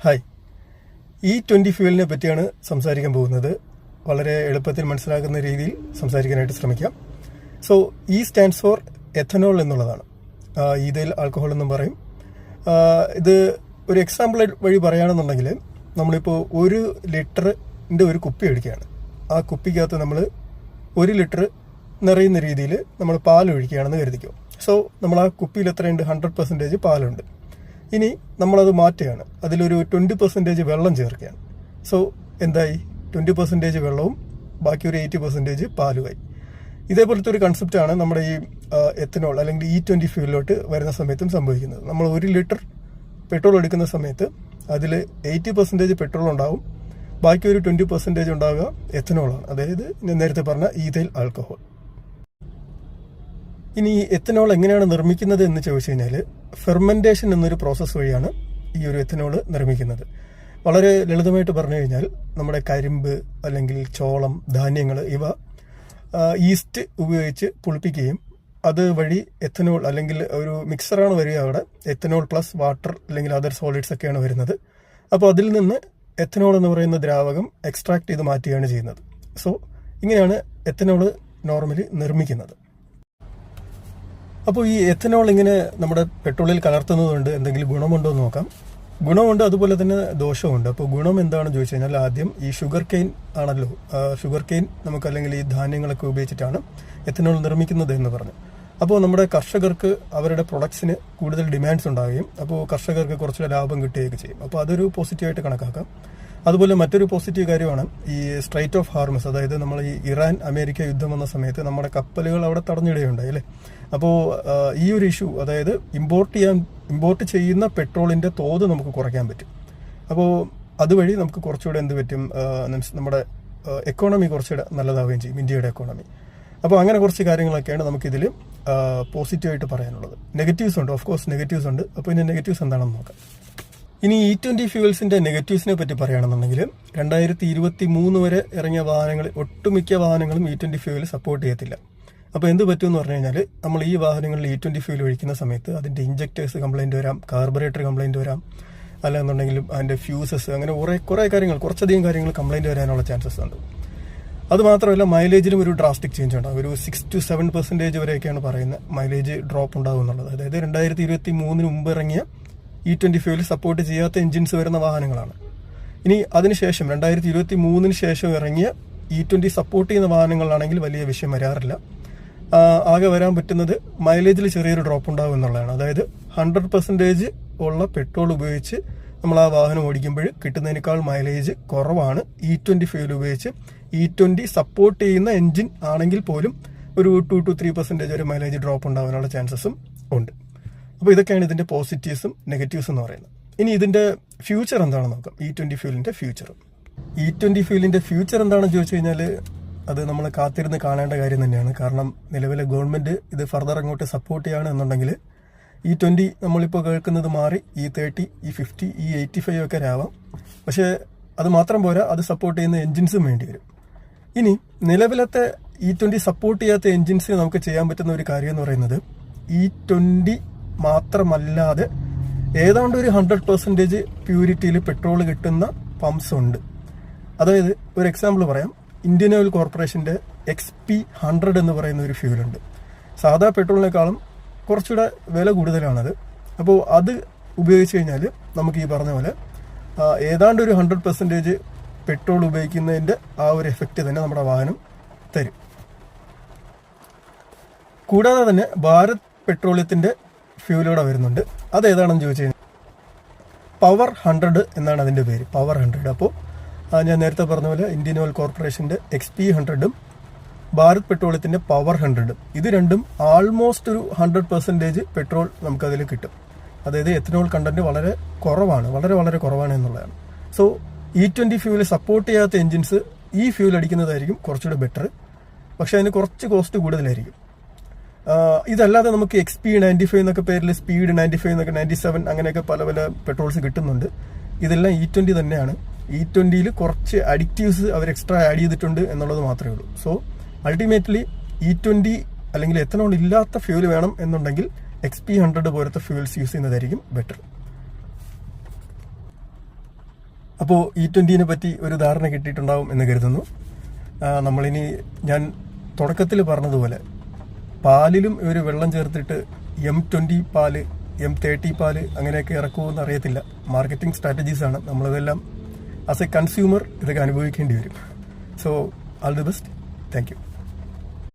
Hi, E20 ഫ്യൂവലിനെ പറ്റിയാണ് സംസാരിക്കാൻ പോകുന്നത്. വളരെ എളുപ്പത്തിൽ മനസ്സിലാക്കുന്ന രീതിയിൽ സംസാരിക്കാനായിട്ട് ശ്രമിക്കാം. So E stands for ethanol എന്നുള്ളതാണ്. ഈഥൈൽ ആൽക്കഹോൾ എന്നും പറയും. ഇത് ഒരു എക്സാമ്പിൾ വഴി പറയുകയാണെന്നുണ്ടെങ്കിൽ, നമ്മളിപ്പോൾ 1 ലിറ്ററിൻ്റെ ഒരു കുപ്പി എടുക്കുകയാണ്. ആ കുപ്പിക്കകത്ത് നമ്മൾ 1 ലിറ്റർ നിറയുന്ന രീതിയിൽ നമ്മൾ പാൽ ഒഴിക്കുകയാണെന്ന് കരുതിക്കോ. സോ നമ്മൾ ആ കുപ്പിയിൽ എത്രയുണ്ട്? 100% പാലുണ്ട്. ഇനി നമ്മളത് മാറ്റുകയാണ്, അതിലൊരു 20% വെള്ളം ചേർക്കുകയാണ്. സോ എന്തായി? 20% വെള്ളവും ബാക്കി ഒരു 80% പാലുമായി. ഇതേപോലത്തെ ഒരു കൺസെപ്റ്റാണ് നമ്മുടെ ഈ എത്തനോൾ അല്ലെങ്കിൽ E20 ഫ്യൂലിലോട്ട് വരുന്ന സമയത്തും സംഭവിക്കുന്നത്. നമ്മൾ 1 ലിറ്റർ പെട്രോൾ എടുക്കുന്ന സമയത്ത് അതിൽ 80% പെട്രോൾ ഉണ്ടാവും, ബാക്കി ഒരു 20% ഉണ്ടാവുക എത്തനോളാണ്. അതായത് ഞാൻ നേരത്തെ പറഞ്ഞ ഈഥൈൽ ആൽക്കഹോൾ. ഇനി എത്തനോൾ എങ്ങനെയാണ് നിർമ്മിക്കുന്നത് എന്ന് ചോദിച്ചു കഴിഞ്ഞാൽ, ഫെർമെന്റേഷൻ എന്നൊരു പ്രോസസ്സ് വഴിയാണ് ഈ ഒരു എത്തനോൾ നിർമ്മിക്കുന്നത്. വളരെ ലളിതമായിട്ട് പറഞ്ഞു കഴിഞ്ഞാൽ, നമ്മുടെ കരിമ്പ് അല്ലെങ്കിൽ ചോളം, ധാന്യങ്ങൾ ഇവ ഈസ്റ്റ് ഉപയോഗിച്ച് പുളിപ്പിക്കുകയും അത് വഴി എത്തനോൾ അല്ലെങ്കിൽ ഒരു മിക്സറാണ് വരിക. അവിടെ എത്തനോൾ പ്ലസ് വാട്ടർ അല്ലെങ്കിൽ അതർ സോളിഡ്സ് ഒക്കെയാണ് വരുന്നത്. അപ്പോൾ അതിൽ നിന്ന് എത്തനോൾ എന്ന് പറയുന്ന ദ്രാവകം എക്സ്ട്രാക്ട് ചെയ്ത് മാറ്റുകയാണ് ചെയ്യുന്നത്. സോ ഇങ്ങനെയാണ് എത്തനോൾ നോർമലി നിർമ്മിക്കുന്നത്. അപ്പോൾ ഈ എത്തനോൾ ഇങ്ങനെ നമ്മുടെ പെട്രോളിൽ കലർത്തുന്നതുകൊണ്ട് എന്തെങ്കിലും ഗുണമുണ്ടോ എന്ന് നോക്കാം. ഗുണമുണ്ട്, അതുപോലെ തന്നെ ദോഷമുണ്ട്. അപ്പോൾ ഗുണം എന്താണെന്ന് ചോദിച്ചു കഴിഞ്ഞാൽ, ആദ്യം ഈ ഷുഗർ കെയിൻ ആണല്ലോ, ഷുഗർ കെയിൻ നമുക്ക് അല്ലെങ്കിൽ ഈ ധാന്യങ്ങളൊക്കെ ഉപയോഗിച്ചിട്ടാണ് എത്തനോൾ നിർമ്മിക്കുന്നത് എന്ന് പറഞ്ഞു. അപ്പോൾ നമ്മുടെ കർഷകർക്ക് അവരുടെ പ്രൊഡക്ട്സിന് കൂടുതൽ ഡിമാൻഡ്സ് ഉണ്ടാവുകയും അപ്പോൾ കർഷകർക്ക് കുറച്ചുകൂടെ ലാഭം കിട്ടുകയൊക്കെ ചെയ്യും. അപ്പോൾ അതൊരു പോസിറ്റീവായിട്ട് കണക്കാക്കാം. അതുപോലെ മറ്റൊരു പോസിറ്റീവ് കാര്യമാണ് ഈ സ്ട്രൈറ്റ് ഓഫ് ഹാർമസ്, അതായത് നമ്മൾ ഈ ഇറാൻ അമേരിക്ക യുദ്ധം വന്ന സമയത്ത് നമ്മുടെ കപ്പലുകൾ അവിടെ തടഞ്ഞിടുകയുണ്ടായി അല്ലേ. അപ്പോൾ ഈ ഒരു ഇഷ്യൂ, അതായത് ഇമ്പോർട്ട് ചെയ്യുന്ന പെട്രോളിൻ്റെ തോത് നമുക്ക് കുറയ്ക്കാൻ പറ്റും. അപ്പോൾ അതുവഴി നമുക്ക് കുറച്ചുകൂടെ എന്ത് പറ്റും, നമ്മുടെ എക്കോണമി കുറച്ചുകൂടെ നല്ലതാവുകയും ചെയ്യും, ഇന്ത്യയുടെ എക്കോണമി. അപ്പോൾ അങ്ങനെ കുറച്ച് കാര്യങ്ങളൊക്കെയാണ് നമുക്കിതിൽ പോസിറ്റീവായിട്ട് പറയാനുള്ളത്. നെഗറ്റീവ്സ് ഉണ്ട്, ഓഫ് കോഴ്സ് നെഗറ്റീവ്സ് ഉണ്ട്. അപ്പോൾ ഇതിൻ്റെ നെഗറ്റീവ്സ് എന്താണെന്ന് നോക്കാം. ഇനി E20 ഫ്യൂവൽസിന്റെ നെഗറ്റീവ്സിനെ പറ്റി പറയുകയാണെന്നുണ്ടെങ്കിൽ, 2023 വരെ ഇറങ്ങിയ വാഹനങ്ങൾ, ഒട്ടുമിക്ക വാഹനങ്ങളും E20 ഫ്യൂവൽ സപ്പോർട്ട് ചെയ്യത്തില്ല. അപ്പോൾ എന്ത് പറ്റുമെന്ന് പറഞ്ഞു കഴിഞ്ഞാൽ, നമ്മൾ ഈ വാഹനങ്ങളിൽ E20 ഫ്യൂവൽ ഒഴിക്കുന്ന സമയത്ത് അതിൻ്റെ ഇഞ്ചക്ടേഴ്സ് കംപ്ലൈൻറ്റ് വരാം, കാർബറേറ്റർ കംപ്ലൈൻറ്റ് വരാം, അല്ലാന്നുണ്ടെങ്കിലും അതിൻ്റെ ഫ്യൂസസ്, അങ്ങനെ കുറേ കാര്യങ്ങൾ, കുറച്ചധികം കാര്യങ്ങൾ കംപ്ലൈൻറ്റ് വരാനുള്ള ചാൻസസ് ഉണ്ട്. അതുമാത്രമല്ല, മൈലേജിലും ഒരു ഡ്രാസ്റ്റിക് ചേഞ്ച് ഉണ്ടാകും. ഒരു 6 to 7% വരെയൊക്കെയാണ് പറയുന്നത് മൈലേജ് ഡ്രോപ്പ് ഉണ്ടാകും എന്നുള്ളത്. അതായത് 2023 മുമ്പ് ഇറങ്ങിയ E20 ഫ്യൂവൽ സപ്പോർട്ട് ചെയ്യാത്ത എഞ്ചിൻസ് വരുന്ന വാഹനങ്ങളാണ്. ഇനി അതിനുശേഷം 2023 ശേഷം ഇറങ്ങിയ E20 സപ്പോർട്ട് ചെയ്യുന്ന വാഹനങ്ങളാണെങ്കിൽ വലിയ വിഷയം വരാറില്ല. ആകെ വരാൻ പറ്റുന്നത് മൈലേജിൽ ചെറിയൊരു ഡ്രോപ്പ് ഉണ്ടാകും എന്നുള്ളതാണ്. അതായത് 100% ഉള്ള പെട്രോൾ ഉപയോഗിച്ച് നമ്മൾ ആ വാഹനം ഓടിക്കുമ്പോൾ കിട്ടുന്നതിനേക്കാൾ മൈലേജ് കുറവാണ് E20 ഫ്യൂവൽ ഉപയോഗിച്ച്. E20 സപ്പോർട്ട് ചെയ്യുന്ന എഞ്ചിൻ ആണെങ്കിൽ പോലും ഒരു 2 to 3% വരെ മൈലേജ് ഡ്രോപ്പ് ഉണ്ടാകാനുള്ള ചാൻസസും ഉണ്ട്. അപ്പോൾ ഇതൊക്കെയാണ് ഇതിൻ്റെ പോസിറ്റീവ്സും നെഗറ്റീവ്സും എന്ന് പറയുന്നത്. ഇനി ഇതിൻ്റെ ഫ്യൂച്ചർ എന്താണെന്ന് നോക്കാം. E20 ഫ്യൂവലിൻ്റെ future. E20 ഫ്യൂവലിൻ്റെ ഫ്യൂച്ചർ എന്താണെന്ന് ചോദിച്ചു കഴിഞ്ഞാൽ, അത് നമ്മൾ കാത്തിരുന്ന് കാണേണ്ട കാര്യം തന്നെയാണ്. കാരണം നിലവിലെ ഗവൺമെൻറ് ഇത് ഫർദർ അങ്ങോട്ട് സപ്പോർട്ട് ചെയ്യുകയാണ് എന്നുണ്ടെങ്കിൽ E20 നമ്മളിപ്പോൾ കേൾക്കുന്നത് മാറി E30, E50, E85 ഒക്കെ ആവാം. പക്ഷേ അത് മാത്രം പോരാ, അത് സപ്പോർട്ട് ചെയ്യുന്ന എൻജിൻസും വേണ്ടി വരും. ഇനി നിലവിലത്തെ E20 സപ്പോർട്ട് ചെയ്യാത്ത എൻജിൻസിന് നമുക്ക് ചെയ്യാൻ പറ്റുന്ന ഒരു കാര്യം എന്ന് പറയുന്നത്, E20 മാത്രമല്ലാതെ ഏതാണ്ട് ഒരു 100% പ്യൂരിറ്റിയിൽ പെട്രോൾ കിട്ടുന്ന പമ്പ്സ് ഉണ്ട്. അതായത് ഒരു എക്സാമ്പിൾ പറയാം. ഇന്ത്യൻ ഓയിൽ കോർപ്പറേഷൻ്റെ XP100 എന്ന് പറയുന്ന ഒരു ഫ്യൂലുണ്ട്. സാധാ പെട്രോളിനേക്കാളും കുറച്ചുകൂടെ വില കൂടുതലാണത്. അപ്പോൾ അത് ഉപയോഗിച്ച് കഴിഞ്ഞാൽ നമുക്ക് ഈ പറഞ്ഞ പോലെ ഏതാണ്ട് ഒരു 100% പെട്രോൾ ഉപയോഗിക്കുന്നതിൻ്റെ ആ ഒരു എഫക്റ്റ് തന്നെ നമ്മുടെ വാഹനം തരും. കൂടാതെ തന്നെ ഭാരത് പെട്രോളിയത്തിൻ്റെ ഫ്യൂലോടെ വരുന്നുണ്ട്. അതേതാണെന്ന് ചോദിച്ചു കഴിഞ്ഞാൽ പവർ 100 എന്നാണ് അതിൻ്റെ പേര്, പവർ 100. അപ്പോൾ ഞാൻ നേരത്തെ പറഞ്ഞ പോലെ ഇന്ത്യൻ ഓയിൽ കോർപ്പറേഷൻ്റെ XP100ഉം ഭാരത് പെട്രോളിയത്തിൻ്റെ പവർ 100ഉം, ഇത് രണ്ടും ആൾമോസ്റ്റ് ഒരു 100% പെട്രോൾ നമുക്കതിൽ കിട്ടും. അതായത് എത്തനോൾ കണ്ടന്റ് വളരെ കുറവാണ്, വളരെ കുറവാണ് എന്നുള്ളതാണ്. സോ E20 ഫ്യൂവൽ സപ്പോർട്ട് ചെയ്യാത്ത എൻജിൻസ് ഈ ഫ്യൂൽ അടിക്കുന്നതായിരിക്കും കുറച്ചുകൂടെ ബെറ്റർ. പക്ഷേ അതിന് കുറച്ച് കോസ്റ്റ് കൂടുതലായിരിക്കും. ഇതല്ലാതെ നമുക്ക് XP95 എന്നൊക്കെ പേരിൽ, സ്പീഡ് 95 എന്നൊക്കെ, 97 അങ്ങനെയൊക്കെ പല പെട്രോൾസ് കിട്ടുന്നുണ്ട്. ഇതെല്ലാം E20 തന്നെയാണ്. E20യിൽ കുറച്ച് അഡിക്റ്റീവ്സ് അവർ എക്സ്ട്രാ ആഡ് ചെയ്തിട്ടുണ്ട് എന്നുള്ളത് മാത്രമേ ഉള്ളൂ. സോ അൾട്ടിമേറ്റ്ലി E20 അല്ലെങ്കിൽ എത്തനോൾ ഇല്ലാത്ത ഫ്യൂൽ വേണം എന്നുണ്ടെങ്കിൽ XP100 പോലത്തെ ഫ്യൂൽസ് യൂസ് ചെയ്യുന്നതായിരിക്കും ബെറ്റർ. അപ്പോൾ E20 പറ്റി ഒരു ധാരണ കിട്ടിയിട്ടുണ്ടാവും എന്ന് കരുതുന്നു. നമ്മളിനി ഞാൻ തുടക്കത്തിൽ പറഞ്ഞതുപോലെ പാലിലും ഇവർ വെള്ളം ചേർത്തിട്ട് M20 പാല്, M30 പാല് അങ്ങനെയൊക്കെ ഇറക്കുമെന്ന് അറിയത്തില്ല. മാർക്കറ്റിംഗ് സ്ട്രാറ്റജീസാണ്. നമ്മളിതെല്ലാം ആസ് എ കൺസ്യൂമർ ഇതൊക്കെ അനുഭവിക്കേണ്ടി വരും. So all the best. Thank you.